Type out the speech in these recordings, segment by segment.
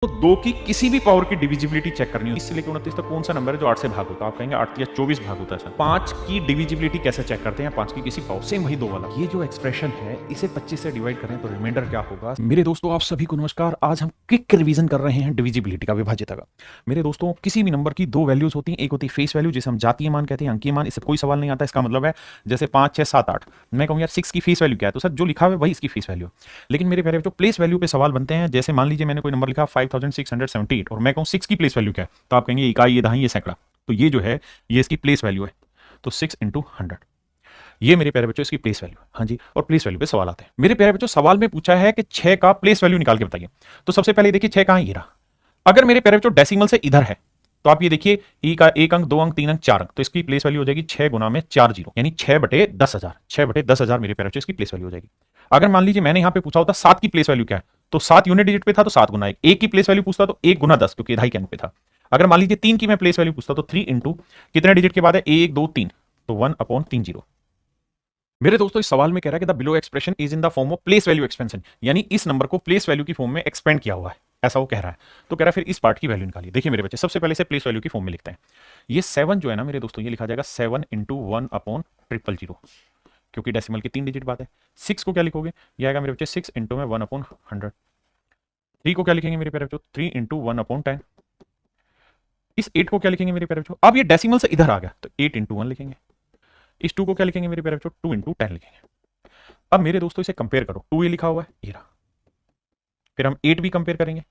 तो दो की किसी भी पावर की डिविजिबिलिटी चेक करनी हो, 20 से लेकर 29 तक कौन सा नंबर है जो 8 से भाग होता है? आप कहेंगे 8 या 24 भाग होता है सर। 5 की डिविजिबिलिटी कैसे चेक करते हैं? 5 की किसी पावर, सेम वही दो वाला। ये जो एक्सप्रेशन है इसे 25 से डिवाइड करें तो रिमाइंडर क्या होगा? मेरे दोस्तों आप सभी को नमस्कार। आज हम क्विक रिवीजन कर रहे हैं डिविजिबिलिटी का, विभाज्यता का। मेरे दोस्तों किसी भी नंबर की दो वैल्यूज होती हैं। एक होती है फेस वैल्यू जिसे हम जातीय मान कहते हैं, अंकीय मान, इससे कोई सवाल नहीं आता। इसका मतलब है जैसे 5, 6, 7, 8, मैं कहूँ यार 6 की फेस वैल्यू क्या है, तो सर जो लिखा हुआ है वही इसकी फेस वैल्यू। लेकिन मेरे प्यारे बच्चों प्लेस वैल्यू पे सवाल बनते हैं। जैसे मान लीजिए मैंने कोई नंबर लिखा 5678 और मैं कहूँ 6 की प्लेस वैल्यू क्या है, तो आप कहेंगे इकाई, ये दहाई, ये सैकड़ा। तो ये जो है ये इसकी प्लेस वैल्यू है। तो 6 इंटू 100, ये मेरे प्यारे बच्चों इसकी प्लेस वैल्यू है। हाँ जी, और प्लेस वैल्यू पे सवाल आते हैं। मेरे प्यारे बच्चों सवाल में पूछा है कि 6 का प्लेस वैल्यू निकाल के बताइए। तो सबसे पहले देखिए 6 कहां है, ये रहा। अगर मेरे प्यारे बच्चों डेसिमल से इधर है तो आप ये देखिए ई का 1 अंक, 2 अंक, 3 अंक, 4 अंक, तो इसकी प्लेस वैल्यू हो जाएगी 6 गुना में 4 जीरो, यानी 6/10,000। 6/10,000 मेरे प्यारे बच्चों इसकी प्लेस वैल्यू हो जाएगी। अगर मान लीजिए मैंने यहां पे पूछा होता 7 की प्लेस वैल्यू क्या है, तो 7 यूनिट डिजिट पे था तो 7 गुना 1। 1 की प्लेस वैल्यू पूछता तो 1 गुना 10, क्योंकि ढाई के अंक पे था। अगर मान लीजिए 3 की मैं प्लेस वैल्यू पूछता तो 3 इंटू कितने डिजिट के बाद है, 1, 2, 3, तो 1/3 जीरो। मेरे दोस्तों इस सवाल में कह रहा है कि the below expression is in the form of place value expansion, यानी इस नंबर को प्लेस वैल्यू की फॉर्म में एक्सपेंड किया हुआ है, ऐसा वो कह रहा है। तो कह रहा है फिर इस पार्ट की वैल्यू निकालिए। देखिए मेरे बच्चे सबसे पहले से प्लेस वैल्यू की फॉर्म में लिखते हैं। ये 7 जो है ना मेरे दोस्तों, ये लिखा जाएगा 7 इंटू 1/000, क्योंकि डेसिमल की 3 डिजिट बात है। 6 को क्या लिखोगे, ये आएगा मेरे बच्चे 6 इंटू में 1/100। 3 को क्या लिखेंगे मेरे प्यारे बच्चों, 3 इंटू 1/10। इस 8 को क्या लिखेंगे मेरे प्यारे बच्चों, अब ये डेसिमल से इधर आ गया तो 8 इंटू 1 लिखेंगे। इस 2 को क्या लिखेंगे मेरे प्यारे बच्चों, 2 इंटू 10 लिखेंगे। अब मेरे दोस्तों इसे कंपेयर करो, 2 ये लिखा हुआ है, ये रहा। फिर हम 8 भी कंपेयर करेंगे,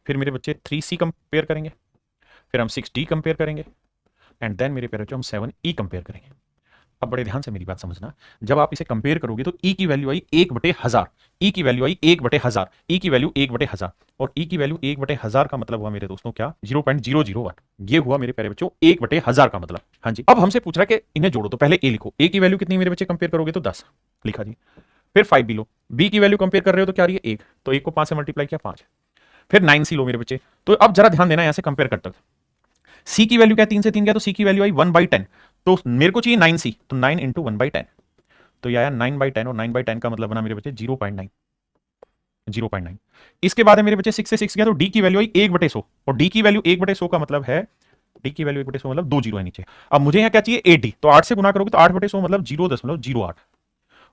फिर मेरे बच्चे 3C कंपेयर करेंगे, फिर हम 6D कंपेयर करेंगे, एंड देन मेरे प्यारे बच्चों हम 7E कंपेयर करेंगे। अब बड़े ध्यान से मेरी बात समझना, जब आप इसे कंपेयर करोगे तो E की वैल्यू आई 1/1000, E की वैल्यू आई 1/1000, E की वैल्यू 1/1000, और E की वैल्यू 1/1000 का मतलब हुआ मेरे दोस्तों क्या, 0.001। ये हुआ मेरे प्यारे बच्चों 1/1000 का मतलब। हाँ जी, अब हमसे पूछ रहा है कि इन्हें जोड़ो, तो पहले A लिखो। A की वैल्यू कितनी मेरे बच्चे कंपेयर करोगे तो 10 लिखा जी। फिर 5 भी लो, B की वैल्यू कंपेयर कर रहे हो तो क्या आ रही है 1, तो 1 को 5 से मल्टीप्लाई किया 5। फिर 9C लो मेरे बच्चे। तो अब जरा ध्यान देना, यहां से कंपेयर करते हैं। सी की वैल्यू क्या, 3 से 3 गया तो सी की वैल्यू आई 1/10, तो मेरे को चाहिए 9C, तो 9 इंटू 1/10, तो ये आया 9/10, और 9/10 का मतलब बना मेरे बच्चे 0.9। 0.9। इसके बाद है मेरे बच्चे 6 से 6 गया तो डी की वैल्यू आई 1/100, और डी की वैल्यू 1/100 का मतलब है, डी की वैल्यू 1/100 मतलब 2 जीरो है नीचे। अब मुझे यहाँ क्या चाहिए, 8D, तो 8 से गुना करोगे तो 8/100 मतलब 0.08,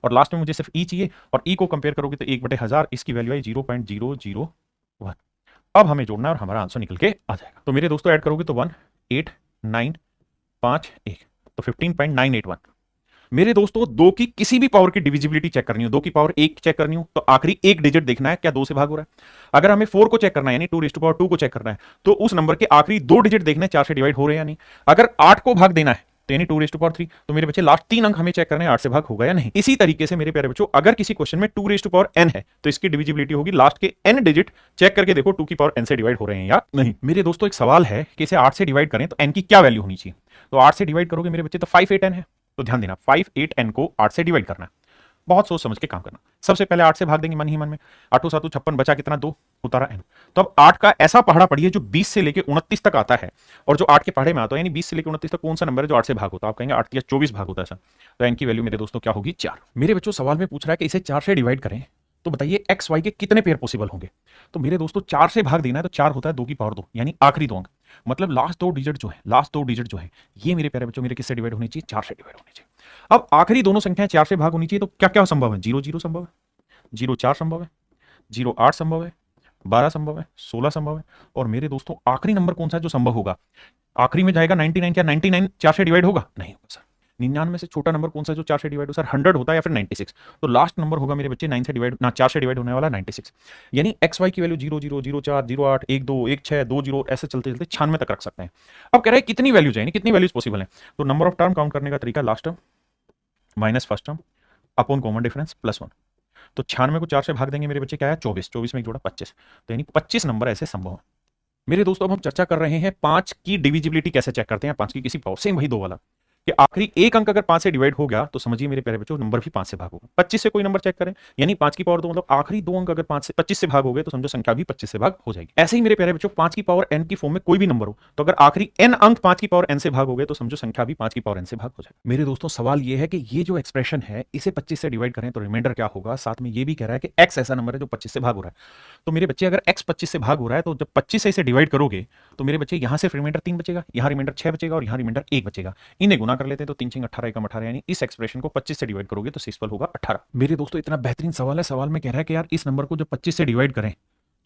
और लास्ट में मुझे सिर्फ ई चाहिए, और ई को कंपेयर करोगे तो 1/1000, इसकी वैल्यू आई 0.001। अब हमें जोड़ना है और हमारा आंसर निकल के आ जाएगा। तो मेरे दोस्तों ऐड करोगे तो 1, 8, 9, 5, 1, तो 15.981। मेरे दोस्तों दो की किसी भी पावर की डिविजिबिलिटी चेक करनी हो, 2 की पावर 1 चेक करनी हो, तो आखिरी एक डिजिट देखना है क्या 2 से भाग हो रहा है। अगर हमें 4 को चेक करना है, यानी 2 को चेक करना है, तो उस नंबर के आखिरी 2 डिजिट देखना है 4 से डिवाइड हो रहे हैं या नहीं। अगर 8 को भाग देना है तो यानी 2 तो मेरे बच्चे लास्ट 3 अंक हमें चेक करने हैं 8 से भाग होगा या नहीं। इसी तरीके से मेरे प्यारे बच्चों अगर किसी क्वेश्चन में 2n है तो इसकी डिविजिबिलिटी होगी लास्ट के n डिजिट चेक करके देखो 2 की पावर n से डिवाइड हो रहे हैं या नहीं। मेरे दोस्तों एक सवाल है कि इसे 8 से डिवाइड करें तो n की क्या वैल्यू होनी चाहिए। तो 8 से डिवाइड करोगे मेरे बच्चे तो 5, 8n है, तो ध्यान देना 5, 8n को 8 से डिवाइड करना है। बहुत सोच समझ के काम करना। सबसे पहले 8 से भाग देंगे मन ही मन में, 8 7 56, बचा कितना 2, उतारा n। तो अब 8 का ऐसा पहाड़ा पढ़िए जो 20 से लेके 29 तक आता है, और जो 8 के पहाड़े में आता है, यानी 20 से लेके 29 तक कौन सा नंबर है जो 8 से भाग होता है। आप कहेंगे 8 या 24 भाग होता है सर, तो n की वैल्यू मेरे दोस्तों क्या होगी 4। मेरे बच्चों सवाल में पूछ रहा है कि इसे 4 से डिवाइड करें तो बताइए एक्स वाई के कितने पेयर पॉसिबल होंगे। तो मेरे दोस्तों 4 से भाग देना है तो 4 होता है 2 की पावर 2, यानी आखिरी 2 अंक, मतलब लास्ट 2 डिजिट जो है ये मेरे प्यारे बच्चों मेरे किससे डिवाइड होनी चाहिए, 4 से डिवाइड होनी चाहिए। अब आखिरी दोनों संख्याएं 4 से भाग होनी चाहिए, तो क्या क्या संभव है, 0 0 संभव है, 0 4 संभव है, 0 8 संभव है, 12 संभव है, 16 संभव है, और मेरे दोस्तों आखिरी नंबर कौन सा है जो संभव होगा। आखिरी में जाएगा 99, क्या 99 4 से डिवाइड होगा, नहीं होगा सर। 99 से छोटा नंबर कौन सा जो 4 से डिवाइड हो, सर 100 होता है या फिर 96, तो लास्ट नंबर होगा मेरे बच्चे 9 से डिवाइड ना 4 से डिवाइड होने वाला 96, यानी एक्स वाई की वैल्यू 0 0 0 4 0 8 1 2 1 6 2 0 ऐसे चलते चलते 96 तक रख सकते हैं। अब कह रहे हैं कितनी वैल्यू चाहिए, कितनी वैल्यूज पॉसिबल है, तो नंबर ऑफ टर्म काउंट करने का तरीका last term minus first term upon common difference +1, तो 96 को 4 से भाग देंगे मेरे बच्चे क्या है 24, 24 में एक जोड़ा 25, तो यानी 25 नंबर ऐसे संभव है। मेरे दोस्तों अब हम चर्चा कर रहे हैं 5 की डिविजिबिलिटी कैसे चेक करते हैं, 5 की किसी पावर, सेम वही दो वाला। कि आखिरी एक अंक अगर 5 से डिवाइड हो गया तो समझिए मेरे प्यारे बच्चों नंबर भी 5 से भाग होगा। 25 से कोई नंबर चेक करें, यानी 5 की पावर 2 मतलब आखिरी दो अंक अगर 5 से 25 से भाग हो गए तो समझो संख्या भी 25 से भाग हो जाएगी। ऐसे ही मेरे प्यारे बच्चों 5 की पावर n की फॉर्म में कोई भी नंबर हो तो अगर आखिरी n अंक 5 की पावर n से भाग हो गए तो समझो संख्या भी 5 की पावर n से भाग हो जाएगी। मेरे दोस्तों सवाल ये है कि ये जो एक्सप्रेशन है इसे 25 से डिवाइड करें तो रिमाइंडर क्या होगा। साथ में ये भी कह रहा है कि x ऐसा नंबर है जो 25 से भाग हो रहा है। तो मेरे बच्चे अगर x 25 से भाग हो रहा है तो जब 25 से इसे डिवाइड करोगे तो मेरे बच्चे यहां से रिमाइंडर 3 बचेगा, यहां रिमाइंडर 6 बचेगा और यहां रिमाइंडर 1 बचेगा। इन्हें गुना कर लेते हैं तो 3 6 18 एकम 18, यानी इस एक्सप्रेशन को 25 से डिवाइड करोगे तो शेषफल होगा 18। मेरे दोस्तों इतना बेहतरीन सवाल है, सवाल में कह रहा है कि यार इस नंबर को जब 25 से डिवाइड करें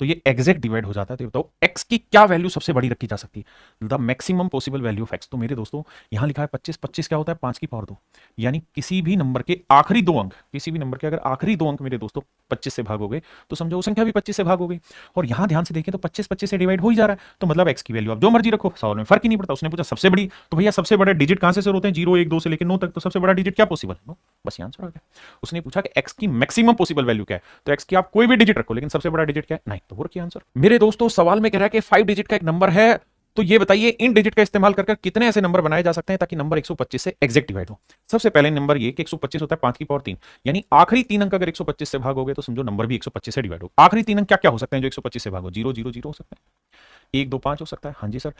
तो ये एग्जैक्ट डिवाइड हो जाता है। तो बताओ x की क्या वैल्यू सबसे बड़ी रखी जा सकती है, the maximum possible value of x। तो मेरे दोस्तों यहां लिखा है 25, 25 क्या होता है 5 की पावर 2, यानी किसी भी नंबर के आखिरी दो अंक, किसी भी नंबर के अगर आखिरी दो अंक मेरे दोस्तों 25 से भाग हो गए तो समझो वो संख्या भी 25 से भाग हो गई। और यहां ध्यान से देखें तो 25 25 से डिवाइड हो ही जा रहा है, तो मतलब x की वैल्यू आप जो मर्जी रखो, सवाल में फर्क ही नहीं पड़ता। उसने पूछा सबसे बड़ी, तो भैया सबसे बड़े डिजिट कहां से शुरू होते हैं, 0 1 2 से लेकर 9 तक, तो सबसे बड़ा डिजिट क्या पॉसिबल है, 9, बस आंसर आ गया। उसने पूछा कि x की मैक्सिमम पॉसिबल वैल्यू क्या है, तो x की आप कोई भी डिजिट रखो लेकिन सबसे बड़ा डिजिट क्या है, 9, तो वो रखिए आंसर। मेरे दोस्तों सवाल में कह रहा है कि 5 डिजिट का एक नंबर है, तो ये बताइए इन डिजिट का इस्तेमाल कर कितने ऐसे नंबर बनाए जा सकते हैं ताकि नंबर 125 से एग्जैक्ट डिवाइड हो। सबसे पहले नंबर ये कि 125 होता है 5 की पावर 3, यानी आखिरी तीन अंक अगर 125 से भागोगे तो समझो नंबर भी 125 से डिवाइड हो। आखिरी तीन अंक क्या क्या हो सकते हैं जो 125 से भागो, 0 0 0 हो सकता है, 1 2 5 हो सकता है, हाँ जी सर,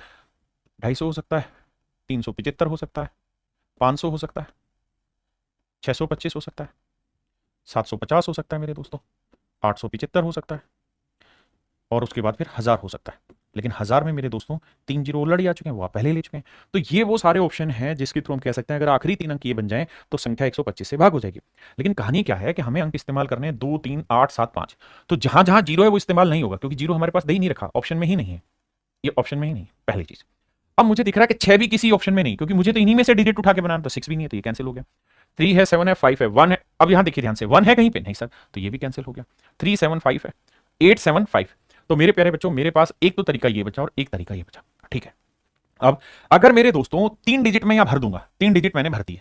250 हो सकता है, 375 हो सकता है, 500 हो सकता है, 625 हो सकता है, 750 हो सकता है मेरे दोस्तों, 875 हो सकता है, और उसके बाद फिर 1000 हो सकता है। लेकिन 1000 में मेरे दोस्तों 3 जीरो ऑलरेडी आ चुके हैं, वो आप पहले ले चुके हैं। तो ये वो सारे ऑप्शन हैं जिसके थ्रू हम कह सकते हैं अगर आखिरी तीन अंक ये बन जाएं तो संख्या 125 से भाग हो जाएगी। लेकिन कहानी क्या है कि हमें अंक इस्तेमाल करने हैं 2 3 8 7 5, तो जहां जहां जीरो है वो इस्तेमाल नहीं होगा क्योंकि जीरो हमारे पास दे ही नहीं रखा, ऑप्शन में ही नहीं है, ये ऑप्शन में ही नहीं, पहली चीज। अब मुझे दिख रहा है कि 6 भी किसी ऑप्शन में नहीं, क्योंकि मुझे तो इन्हीं में से डिजिट उठा के बनाना, तो 6 भी नहीं है तो ये कैंसिल हो गया। 3 है, 7 है, 5 है, 1 है। अब यहां देखिए ध्यान से, 1 है कहीं पे नहीं सर, तो ये भी कैंसिल हो गया। 3 7 5 है, 8 7 5। तो मेरे प्यारे बच्चों मेरे पास एक तो तरीका ये बचा और एक तरीका ये बचा, ठीक है। अब अगर मेरे दोस्तों 3 डिजिट में यहां भर दूंगा, 3 डिजिट मैंने भर दिए,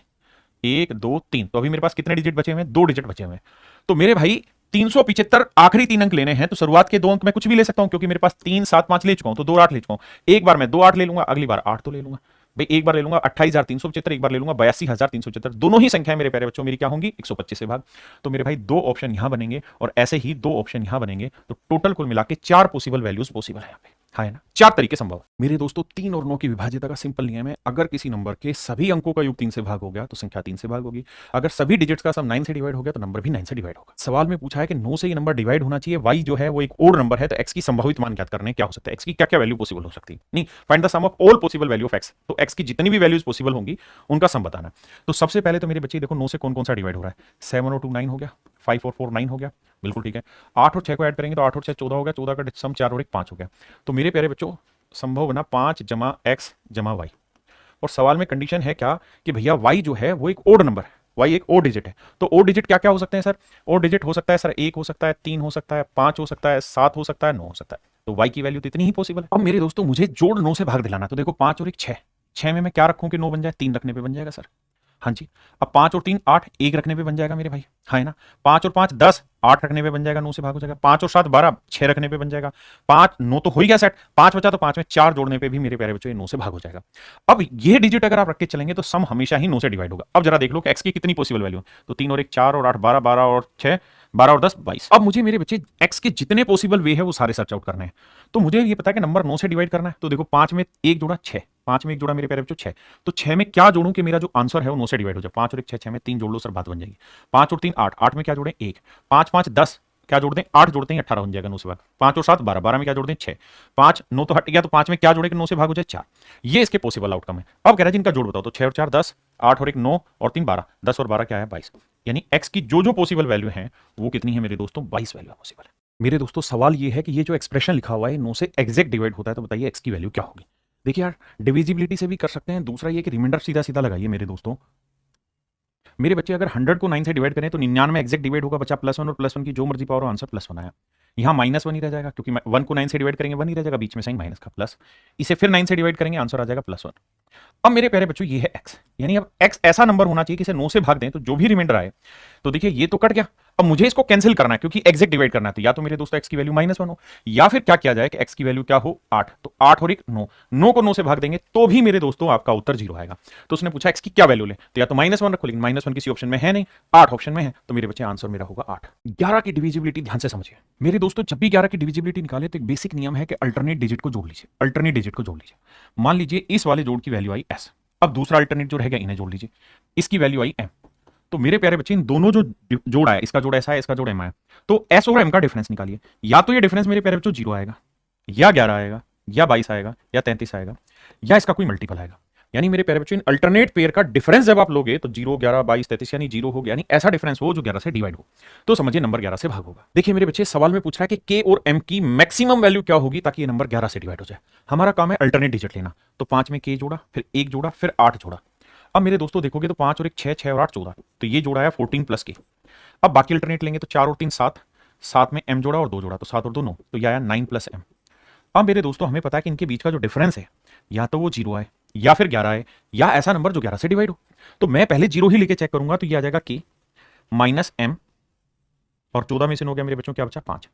1 2 3, तो अभी मेरे पास कितने डिजिट बचे हुए हैं, 2 डिजिट बचे हुए हैं। तो मेरे भाई 375 आखिरी तीन अंक लेने हैं, तो शुरुआत के दो अंक मैं कुछ भी ले सकता हूं क्योंकि मेरे पास 3 7 5 ले चुका हूं, तो 2 8 ले चुका हूं। एक बार मैं 2 8 ले लूंगा, अगली बार 8 तो ले लूंगा भाई। एक बार ले लूंगा 28,375, एक बार ले लूंगा 82,375। दोनों ही संख्याएं मेरे प्यारे बच्चों मेरी क्या होंगी, 125 से भाग। तो मेरे भाई दो ऑप्शन यहां बनेंगे और ऐसे ही दो ऑप्शन यहां बनेंगे, तो टोटल कुल मिला के 4 पॉसिबल वैल्यूज पॉसिबल है यहां पे, है ना, 4 तरीके संभव है। मेरे दोस्तों 3 और 9 की विभाज्यता का सिंपल नियम है, अगर किसी नंबर के सभी अंकों का योग 3 से भाग हो गया तो संख्या 3 से भाग होगी। अगर सभी डिजिट्स का सम 9 से डिवाइड हो गया तो नंबर भी 9 से डिवाइड होगा। सवाल में पूछा है कि 9 से ये नंबर डिवाइड होना चाहिए, y जो है वो एक ओड नंबर है, तो x की संभावित मान ज्ञात करने क्या हो सकता है, x की क्या क्या वैल्यू पॉसिबल हो सकती है, नहीं, find the sum of all possible value of x। तो x की जितनी भी वैल्यूज पॉसिबल होंगी उनका सम बताना। तो सबसे पहले तो मेरे बच्चे देखो 9 से कौन कौन सा डिवाइड हो रहा है, 7 और 2 9 हो गया, 5 और 4 9 हो गया, बिल्कुल ठीक है। 8 और 6 को ऐड करेंगे तो 8 और 6 14 हो गया, 14 का सम 4 और 1 5 हो गया। तो मेरे प्यारे बच्चों संभव बना 5 जमा x जमा y। और सवाल में कंडीशन है क्या कि भैया y जो है वो एक ओड नंबर है, y एक ओड डिजिट है। तो ओड डिजिट क्या क्या हो सकते हैं सर, ओड डिजिट हो सकता है सर 1 हो सकता है, 3 हो सकता है, 5 हो सकता है, 7 हो सकता है, 9 हो सकता है। तो y की वैल्यू तो इतनी ही पॉसिबल है। अब मेरे दोस्तों मुझे जोड़ 9 से भाग दिलाना, तो देखो 5 और 1 6, 6 में मैं क्या रखूं कि 9 बन जाए, 3 रखने पे बन जाएगा सर, हाँ जी। अब 5 और 3 8, 1 रखने पे बन जाएगा मेरे भाई, हाँ है ना। 5 और 5 10, 8 रखने पे बन जाएगा, 9 से भाग हो जाएगा। 5 और 7 12, 6 रखने पे बन जाएगा। 5 9 तो हो ही गया सेट, 5 बचा तो 5 में 4 जोड़ने पे भी मेरे प्यारे बच्चों ये 9 से भाग हो जाएगा। अब ये डिजिट अगर आप रख के चलेंगे तो सम हमेशा ही 9 से डिवाइड होगा। अब जरा देख लो कि x की कितनी पॉसिबल वैल्यू है, तो 3 और 1 4 और 8 12, 12 और 6 12 और 10 22। अब मुझे मेरे बच्चे x के जितने पॉसिबल वे है वो सारे सर्च आउट करने हैं। तो मुझे ये पता है कि नंबर 9 से डिवाइड करना है, तो देखो 5 में 1 जोड़ा 6, 5 में 1 जोड़ा मेरे प्यारे बच्चों 6, तो 6 में क्या जोड़ूं कि मेरा जो आंसर है वो 9 से डिवाइड हो जाए। 5 और 1 6, 6 में 3 जोड़ लो सर, बात बन जाएगी। 5 और 3 8, 8 में क्या जोड़ें 1, 5 5 10, क्या जोड़ दें 8 जोड़ते हैं 18 बन जाएगा 9 से भाग। 5 और 7 12, 12 में क्या जोड़ दें 6, 5 9 तो हट गया, तो 5 में क्या जोड़े कि 9 से भाग हो जाए 4। ये इसके पॉसिबल आउटकम है। अब कह रहा है जिनका जोड़ बताओ, तो 6 और 4 10, 8 और 1 9 और 3 12, 10 और 12 क्या है 22। यानी x की जो जो पॉसिबल वैल्यू है वो कितनी है मेरे दोस्तों, 22 वैल्यू पॉसिबल है। मेरे दोस्तों सवाल ये है कि ये जो एक्सप्रेशन लिखा हुआ है 9 से एग्जैक्ट डिवाइड होता है, तो बताइए x की वैल्यू क्या होगी। देखिए यार डिविजिबिलिटी से भी कर सकते हैं, दूसरा ये कि रिमाइंडर सीधा सीधा लगाइए मेरे दोस्तों। मेरे बच्चे अगर 100 को 9 से डिवाइड करें तो 99 एग्जैक्ट डिवाइड होगा, बचा +1 और +1 की जो मर्जी पावर हो, आंसर +1 आया। यहाँ -1 ही रह जाएगा क्योंकि 1 को 9 से डिवाइड करेंगे 1 ही रह जाएगा, बीच में साइन माइनस का प्लस। इसे फिर 9 से डिवाइड करेंगे आंसर आ जाएगा +1। अब मेरे प्यारे बच्चों ये है x, यानी अब x ऐसा नंबर होना चाहिए कि इसे 9 से भाग दें तो जो भी रिमाइंडर आए, तो देखिए ये तो कट गया। अब मुझे इसको कैंसिल करना है क्योंकि एग्जैक्ट डिवाइड करना है, तो या तो मेरे दोस्तों x की वैल्यू -1 हो, या फिर क्या किया जाए कि x की वैल्यू क्या हो 8, तो 8 और 1 9, 9 को 9 से भाग देंगे तो भी मेरे दोस्तों आपका उत्तर 0 आएगा। तो उसने पूछा x की क्या वैल्यू ले, तो या तो -1 रखो, लेकिन -1 किसी ऑप्शन में है नहीं, 8 ऑप्शन में है, तो मेरे बच्चे आंसर मेरा होगा 8। 11 की डिविजिबिलिटी ध्यान से समझिए मेरे दोस्तों, जब भी 11 की डिविजिबिलिटी निकाले तो एक बेसिक नियम है कि अल्टरनेट डिजिट को जोड़ लीजिए, अल्टरनेट डिजिट को जोड़ लीजिए। मान लीजिए इस वाले जोड़ की वैल्यू आई s, अब दूसरा अल्टरनेट जो रहेगा इन्हें जोड़ लीजिए, इसकी वैल्यू आई m। तो मेरे प्यारे बच्चे इन दोनों जो जोड़ आया, इसका जोड़ ऐसा है, इसका जोड़ m आया, तो s और m का डिफरेंस निकालिए। या तो ये डिफरेंस मेरे प्यारे बच्चों 0 आएगा, या 11 आएगा, या 22 आएगा, या 33 आएगा, या इसका कोई मल्टीपल आएगा। यानी मेरे प्यारे बच्चों इन अल्टरनेट पेयर का डिफरेंस जब आप लोगे तो 0 11 22 33 यानी 0 हो गया, यानी ऐसा डिफरेंस हो जो 11 से डिवाइड हो, तो समझिए नंबर 11 से भाग होगा। देखिए मेरे बच्चे सवाल में पूछ रहा है कि k और m की मैक्सिमम वैल्यू क्या होगी ताकि ये नंबर 11 से डिवाइड हो जाए। हमारा काम है अल्टरनेट डिजिट लेना, तो 5 में k जोड़ा, फिर 1 जोड़ा, फिर 8 जोड़ा। अब मेरे दोस्तों देखोगे तो 5 और 1 6, 6 और 8 14, तो ये जोड़ा है 14 प्लस k। अब बाकी अल्टरनेट लेंगे तो 4 और 3 7, 7 में m जोड़ा और 2 जोड़ा, तो 7 और 2 9, तो यह आया 9 प्लस m। अब मेरे दोस्तों हमें पता है कि इनके बीच का जो डिफरेंस है या तो वो 0 आए, या फिर 11 आए, या ऐसा नंबर जो 11 से डिवाइड हो। तो मैं पहले 0 ही लेके चेक करूंगा, तो ये आ जाएगा k माइनस m, और 14 में से हो गया मेरे बच्चों क्या बचा 5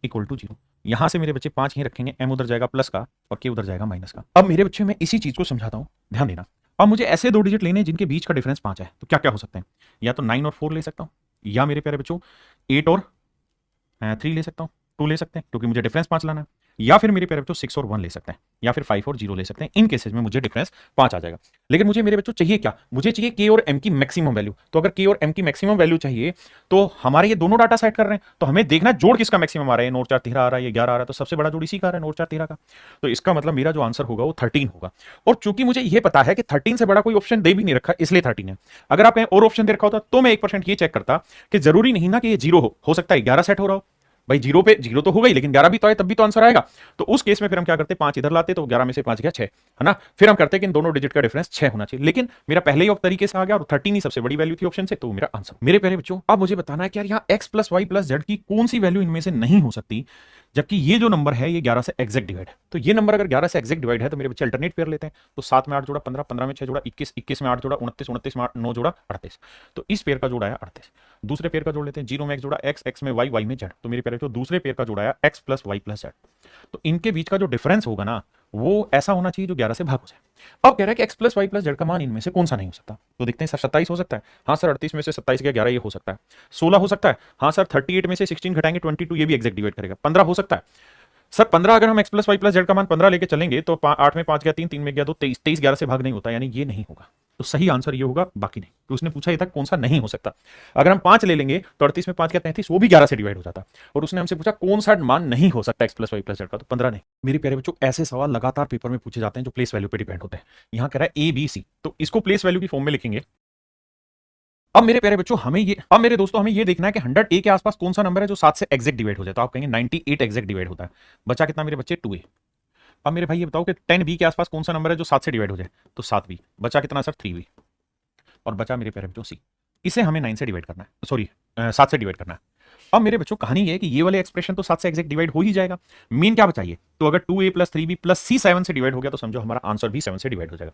इक्वल टू 0। यहां से मेरे बच्चे 5 ही रखेंगे, m उधर जाएगा प्लस का और k उधर जाएगा माइनस का। अब मेरे बच्चे मैं इसी चीज को समझाता हूं, ध्यान देना। अब मुझे ऐसे दो डिजिट लेने जिनके बीच का डिफरेंस 5 है, तो क्या क्या हो सकते हैं, या तो 9 और 4 ले सकता हूं, या मेरे प्यारे बच्चों 8 और 3 ले सकता हूं, 2 ले सकते हैं क्योंकि मुझे डिफरेंस 5 लाना है, या फिर मेरे प्यारे बच्चों 6 और 1 ले सकते हैं, या फिर 5 और 0 ले सकते हैं। इन केसेस में मुझे डिफरेंस 5 आ जाएगा। लेकिन मुझे मेरे बच्चों चाहिए क्या, मुझे चाहिए k और m की मैक्सिमम वैल्यू। तो अगर k और m की मैक्सिमम वैल्यू चाहिए तो हमारे ये दोनों डाटा सेट कर रहे हैं, तो हमें देखना जोड़ किसका मैक्सिमम आ रहा है, 9 4 13 आ रहा है, ये 11 आ रहा है, तो सबसे बड़ा जोड़ इसी का आ रहा है 9 4 13 का। तो इसका मतलब मेरा जो आंसर होगा वो 13 होगा। और चूंकि मुझे ये पता है कि 13 से बड़ा कोई ऑप्शन दे भी नहीं रखा, इसलिए 13 है। अगर आप कहीं और ऑप्शन दे रखा होता तो मैं 1% ये चेक करता कि जरूरी नहीं ना कि ये 0 हो सकता है 11 सेट हो रहा हो। भाई 0 पे 0 तो हो गई, लेकिन 11 भी तो आए तब भी तो आंसर आएगा। तो उस केस में फिर हम क्या करते, 5 इधर लाते, तो 11 में से 5 गया 6, है ना। फिर हम करते कि इन दोनों डिजिट का डिफरेंस 6 होना चाहिए, लेकिन मेरा पहले ही तरीके से आ गया और 13 ही सबसे बड़ी वैल्यू थी ऑप्शन से, तो मेरा आंसर। मेरे प्यारे बच्चों अब मुझे बताना है कि यार यहाँ x plus y plus z की कौन सी वैल्यू इनमें से नहीं हो सकती, जबकि ये जो नंबर है ये 11 से एग्जैक्ट डिवाइड है। तो ये नंबर अगर 11 से एग्जैक्ट डिवाइड है तो मेरे बच्चे अल्टरनेट पेयर लेते हैं, तो 7 में 8 जोड़ा 15, 15 में 6 जोड़ा 21, 21 में 8 जोड़ा 29, 29 में 9 जोड़ा 38। तो इस पेयर का जोड़ा है 38। दूसरे पेयर का जोड़ लेते हैं, 0 में x जोड़ा x, x में y, y में z। तो मेरे पेयर दूसरे पेयर का जोड़ा है x plus y plus z. तो इनके बीच का जो डिफरेंस होगा ना वो ऐसा होना चाहिए जो 11 से भाग हो जाए। अब कह रहा है कि x plus y plus z का मान इनमें से कौन सा नहीं हो सकता, तो देखते हैं सर 27 हो सकता है, हाँ सर 38 में से 27 गया 11 ये हो सकता है। 16 हो सकता है, हाँ सर 38 में से 16 घटाएंगे 22 ये भी एग्जैक्ट डिवाइड करेगा। 15 हो सकता है सर, 15 अगर हम x plus y plus z का मान 15 लेके चलेंगे तो 8 में 5 गया 3, 3 में गया 2, 23, 23 11 से भाग नहीं होता, यानी ये नहीं होगा। तो सही आंसर ये होगा, बाकी नहीं। तो उसने पूछा ये था कौन सा नहीं हो सकता। अगर हम 5 ले लेंगे तो 38 में 5 गया 33, वो भी 11 से डिवाइड हो जाता। और उसने हमसे पूछा कौन सा मान नहीं हो सकता x plus y plus z का, तो 15 नहीं। मेरे प्यारे बच्चों ऐसे सवाल लगातार पेपर में पूछे जाते हैं जो प्लेस वैल्यू पे डिपेंड होते हैं। यहाँ कह रहा है ABC, तो इसको प्लेस वैल्यू की फॉर्म में लिखेंगे। अब मेरे प्यारे बच्चों अब मेरे दोस्तों हमें ये देखना है कि 100A के आसपास कौन सा नंबर है जो 7 से एग्जैक्ट डिवाइड हो जाए। तो आप कहेंगे 98 एग्जैक्ट डिवाइड होता है। बचा कितना मेरे बच्चे 2A। अब मेरे भाई ये बताओ कि 10B के आसपास कौन सा नंबर है जो 7 से डिवाइड हो जाए, तो 7B। बचा कितना सर 3B। और बचा मेरे प्यारे बच्चों C। इसे हमें 9 से डिवाइड करना है, सॉरी 7 से डिवाइड करना है। अब मेरे बच्चों कहानी ये है कि ये वाले एक्सप्रेशन तो 7 से एग्जैक्ट डिवाइड हो ही जाएगा। मेन क्या बचाइए, तो अगर 2A plus 3B plus C 7 से डिवाइड हो गया तो समझो हमारा आंसर भी 7 से डिवाइड हो जाएगा।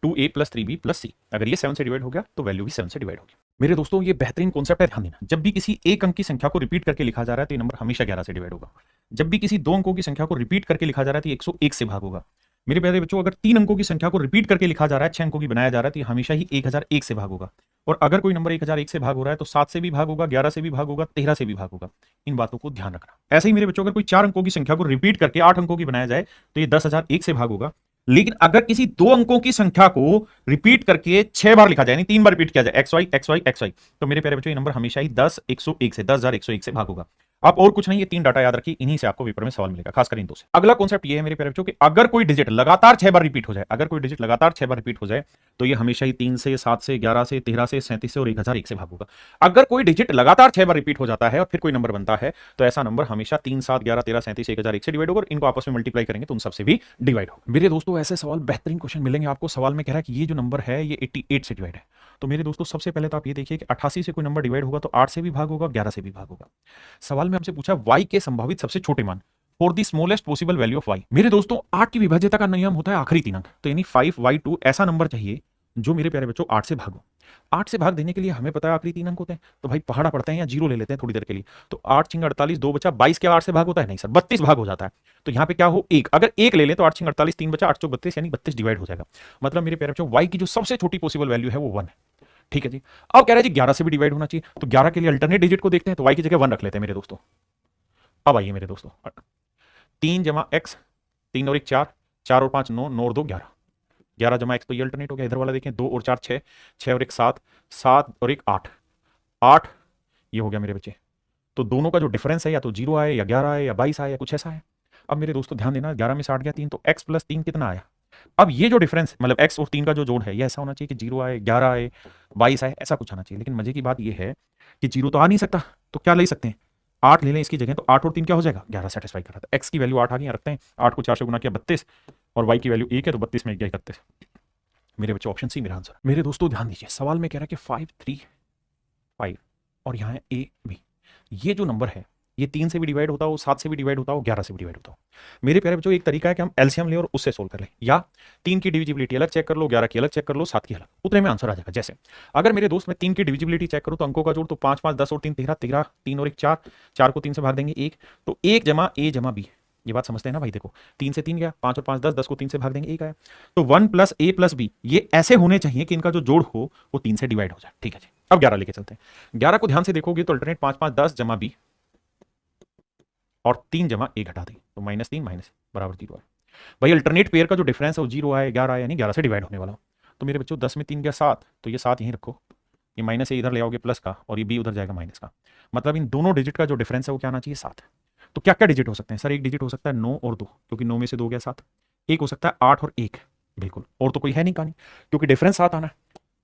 2A plus 3B plus C, अगर ये 7 से डिवाइड हो गया तो वैल्यू भी 7 से डिवाइड होगी। मेरे दोस्तों ये बेहतरीन कॉन्सेप्ट है, ध्यान देना। जब भी किसी एक अंक की संख्या को रिपीट करके लिखा जा रहा है तो ये नंबर हमेशा 11 से डिवाइड होगा। जब भी किसी 2 अंकों की संख्या को रिपीट करके लिखा जा रहा है तो 101 से भाग होगा। मेरे प्यारे बच्चों अगर 3 अंकों की संख्या को रिपीट करके लिखा जा रहा है, 6 अंकों की बनाया जा रहा है, तो ये हमेशा ही 1001 से भाग होगा। और अगर कोई नंबर 1001 से भाग हो रहा है तो 7 से भी भाग होगा, 11 से भी भाग होगा, 13 से भी भाग होगा। इन बातों को ध्यान रखना। ऐसे ही मेरे बच्चों अगर कोई 4 अंकों की संख्या को रिपीट करके 8 अंकों की बनाया जाए तो ये 10,001 से भाग होगा। लेकिन अगर किसी 2 अंकों की संख्या को रिपीट करके 6 बार लिखा जाए, यानी 3 बार रिपीट किया जाए XY XY XY, तो मेरे प्यारे बच्चों ये नंबर हमेशा ही 10,101 से 10,101 से भाग होगा। आप और कुछ नहीं, ये 3 डाटा याद रखिए, इन्हीं से आपको पेपर में सवाल मिलेगा, खासकर इन 2 से। अगला कॉन्सेप्ट ये है मेरे प्यारे बच्चों कि अगर कोई डिजिट लगातार 6 बार रिपीट हो जाए, अगर कोई डिजिट लगातार 6 बार रिपीट हो जाए तो ये हमेशा ही 3 से 7 से 11 से 13 से 37 से और 1001 से भाग होगा। अगर कोई डिजिट लगातार 6 बार रिपीट हो जाता है और फिर कोई नंबर बनता है तो ऐसा नंबर हमेशा 3 7 11 13 37 1001 से डिवाइड होगा। इनको आपस में मल्टीप्लाई करेंगे तो उन सबसे भी डिवाइड होगा। मेरे दोस्तों ऐसे सवाल बेहतरीन क्वेश्चन मिलेंगे आपको। सवाल में कह रहा है कि ये जो नंबर है ये 88 से डिवाइड है। तो मेरे दोस्तों सबसे पहले तो आप ये देखिए कि 88 से कोई नंबर डिवाइड होगा तो 8 से भी भाग होगा, 11 से भी भाग होगा। सवाल में हमसे पूछा y के संभावित सबसे छोटे मान, for the smallest possible value of y। मेरे दोस्तों 8 की विभाज्यता का नियम होता है आखिरी 3 अंक, तो यानी 5y2 ऐसा नंबर चाहिए जो मेरे प्यारे बच्चों 8 से भागो। 8 से भाग देने के लिए हमें पता है आखिरी 3 अंक होते हैं, तो भाई पहाड़ा पड़ते हैं या जीरो ले लेते हैं थोड़ी देर के लिए। तो 8 छिंग 48, 2 बचा 22, क्या 8 से भाग होता है? नहीं सर, 32 भाग हो जाता है। तो यहाँ पे क्या हो, एक, अगर एक ले लें तो 8 छिंग 48, 3 बचा 8 चौक 32, यानी 32 डिवाइड हो जाएगा। मतलब मेरे प्यारे बच्चों y की जो सबसे छोटी पॉसिबल वैल्यू है वो 1 है। ठीक है जी। अब कह रहे हैं जी 11 से भी डिवाइड होना चाहिए, तो 11 के लिए अल्टरनेट डिजिट को देखते हैं, तो y की जगह 1 रख लेते हैं मेरे दोस्तों। अब आइए मेरे दोस्तों, 3 जमा x, 3 और 1 4, 4 और 5 9, 9 और 2 11, 11 जमा x, तो ये अल्टरनेट हो गया। इधर वाला देखें, 2 और 4 6, 6 और 1 7, 7 और 1 8, 8 ये हो गया मेरे बच्चे। तो दोनों का जो डिफरेंस है या तो 0 आए या 11 आए या 22 आए या कुछ ऐसा है। अब मेरे दोस्तों ध्यान देना, 11 में से 8 गया 3, तो x प्लस 3 कितना आया? अब ये जो डिफरेंस मतलब x और 3 का जो जोड़ है, ये ऐसा होना चाहिए कि 0 आए, 11 आए, 22 आए, ऐसा कुछ आना चाहिए। लेकिन मजे की बात ये है कि 0 तो आ नहीं सकता, तो क्या ले सकते हैं? 8 ले लें इसकी जगह, तो 8 और 3 क्या हो जाएगा? 11 सेटिस्फाई कर रहा था। x की वैल्यू 8 आ गई, रखते हैं। 8 को 4 से गुना किया 32, और y की वैल्यू 1 है, तो 32 में 1 गया 31। मेरे बच्चे ऑप्शन सी मेरा आंसर। मेरे दोस्तों ध्यान दीजिए, सवाल में कह रहा है कि 5 3 5 और यहाँ है a b। ये जो नंबर है ये 3 से भी डिवाइड होता हो, 7 से भी डिवाइड होता हो, 11 से भी डिवाइड होता हो। मेरे प्यारे बच्चों एक तरीका है कि हम एलसीएम ले और उससे सोल्व कर लें, या 3 की डिविजिबिलिटी अलग चेक कर लो, 11 की अलग चेक कर लो, 7 की अलग, उतने में आंसर आ जाएगा। जैसे अगर मेरे दोस्त मैं 3 की डिविजिबिलिटी चेक करूं तो अंकों का जोड़ तो 5 5 10 और 3 13, 13 3 और 1 4, 4 को 3 से भाग देंगे 1, तो 1 जमा a जमा b। ये बात समझते हैं ना भाई? देखो 3 से 3 गया, 5 और 5 10, 10 को 3 से भाग देंगे 1 आया। तो 1 प्लस a प्लस b ये ऐसे होने चाहिए कि इनका जो जोड़ हो वो 3 से डिवाइड हो जाए। ठीक है जी। अब 11 लेके चलते हैं। 11 को ध्यान से देखोगे तो अल्टरनेट 5 5 10 जमा b और 3 जमा a घटा दें, तो -3 माइनस बराबर 0 है। भाई अल्टरनेट पेयर का जो डिफरेंस है वो 0 आए, 11 आए, यानी 11 से डिवाइड होने वाला। तो मेरे बच्चों 10 में 3 गया 7, तो ये 7 यहीं रखो, ये माइनस ए इधर ले आओगे प्लस का, और ये b उधर जाएगा माइनस का। मतलब इन दोनों डिजिट का जो डिफरेंस है वो क्या आना चाहिए? 7। तो क्या क्या डिजिट हो सकते हैं सर? एक डिजिट हो सकता है 9 और 2, क्योंकि 9 में से 2 गया 7। एक हो सकता है 8 और 1, बिल्कुल, और तो कोई है नहीं कहानी, क्योंकि डिफरेंस 7 आना है।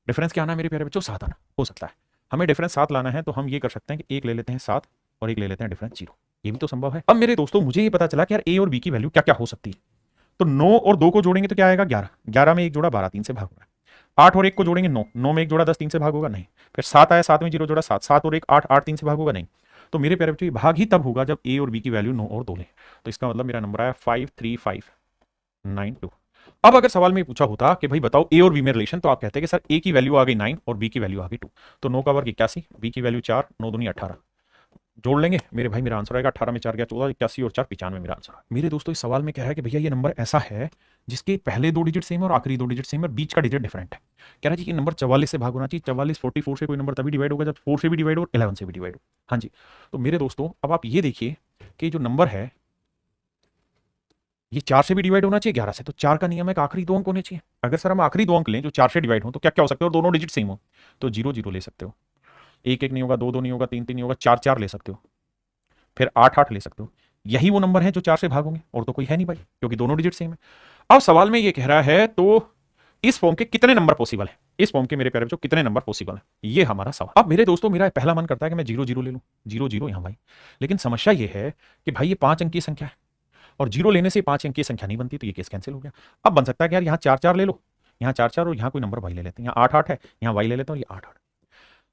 डिफरेंस क्या आना है मेरे प्यारे बच्चों? 7 आना हो सकता है। हमें डिफरेंस 7 लाना है, तो हम ये कर सकते हैं कि एक ले लेते हैं 7 और एक ले लेते हैं डिफरेंस 0। ये भी तो संभव है। अब मेरे दोस्तों मुझे ये पता चला कि यार a और b की वैल्यू क्या क्या हो सकती है। तो 9 और 2 को जोड़ेंगे तो क्या आएगा? 11, 11 में एक जोड़ा 12, 3 से भाग होगा। 8 और 1 को जोड़ेंगे 9, 9 में एक जोड़ा 10, 3 से भाग होगा नहीं। फिर 7 आया, 7 में 0 जोड़ा 7, 7 और 1 8, 8 3 से भाग होगा नहीं। तो मेरे प्यारे बच्चों भाग ही तब होगा जब a और b की वैल्यू 9 और 2 लें। तो इसका मतलब मेरा नंबर आया 53592। अब अगर सवाल में पूछा होता कि भाई बताओ a और b में रिलेशन, तो आप कहते हैं कि सर a की वैल्यू आ गई 9 और b की वैल्यू आ गई 2, तो 9 का वर्ग 81, b की वैल्यू 4, 9 दूनी 18, जोड़ लेंगे मेरे भाई, मेरा आंसर आएगा 18 में 4 गया 14, 81 और 4 95 मेरा आंसर। मेरे दोस्तों इस सवाल में कह रहा है कि भैया ये नंबर ऐसा है जिसके पहले 2 डिजिट सेम है और आखिरी 2 डिजिट सेम है, बीच का डिजिट डिफरेंट है। कह रहा है जी कि नंबर 44 से भाग होना चाहिए। 44 44 से कोई नंबर तभी डिवाइड होगा जब 4 से भी डिवाइड हो और 11 से भी डिवाइड हो। हाँ जी। तो मेरे दोस्तों अब आप ये देखिए कि जो नंबर है ये 4 से भी डिवाइड होना चाहिए 11 से, तो 4 का नियम है कि आखिरी 2 अंक होने चाहिए। अगर सर हम आखिरी 2 अंक लें जो 4 से डिवाइड हो तो क्या क्या हो सकते हो, और दोनों डिजिट सेम हो, तो 0 0 ले सकते हो, 1 1 नहीं होगा, 2 2 नहीं होगा, 3 3 नहीं होगा, 4 4 ले सकते हो, फिर 8 8 ले सकते हो। यही वो नंबर है जो 4 से भागोगे, और तो कोई है नहीं भाई, क्योंकि दोनों डिजिट सेम है। अब सवाल में ये कह रहा है तो इस फॉर्म के कितने नंबर पॉसिबल है? इस फॉर्म के मेरे प्यारे बच्चों कितने नंबर पॉसिबल है, ये हमारा सवाल। अब मेरे दोस्तों मेरा पहला मन करता है कि मैं 0 0 ले लूं, 0 0 यहां भाई, लेकिन समस्या ये है कि भाई ये 5 अंक की संख्या है और 0 लेने से 5 अंक की संख्या नहीं बनती, तो ये केस कैंसिल हो गया। अब बन सकता है कि यार यहाँ 4 4 ले लो, यहाँ 4 4 और यहाँ कोई नंबर वाई ले लेते हैं, यहाँ 8 8 है, यहाँ वाई ले लेते हैं और ये 8 8।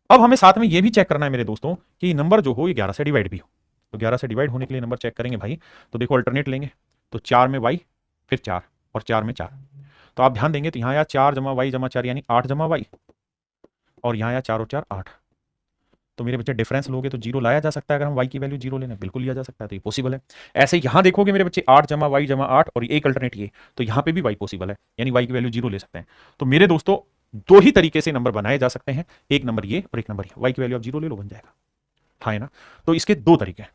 अब हमें साथ में ये भी चेक करना है मेरे दोस्तों कि नंबर जो हो ये 11 से डिवाइड भी हो। तो 11 से डिवाइड होने के लिए नंबर चेक करेंगे भाई, तो देखो अल्टरनेट लेंगे, तो 4 में वाई, फिर 4 और 4 में 4। तो आप ध्यान देंगे तो यहाँ या 4 जमा वाई जमा 4 यानी 8 जमा वाई, और यहाँ या 4 और 4 8। तो मेरे बच्चे डिफरेंस लोगे तो 0 लाया जा सकता है। अगर हम y की वैल्यू 0 लेना, बिल्कुल लिया जा सकता है, तो ये पॉसिबल है। ऐसे यहाँ देखोगे मेरे बच्चे 8 जमा वाई जमा 8 और एक अल्टरनेट ये, तो यहाँ पे भी y पॉसिबल है, यानी y की वैल्यू 0 ले सकते हैं। तो मेरे दोस्तों 2 ही तरीके से नंबर बनाए जा सकते हैं, एक नंबर ये और एक नंबर ये। y की वैल्यू आप 0 ले लो, बन जाएगा, हाँ है ना? तो इसके 2 तरीके हैं।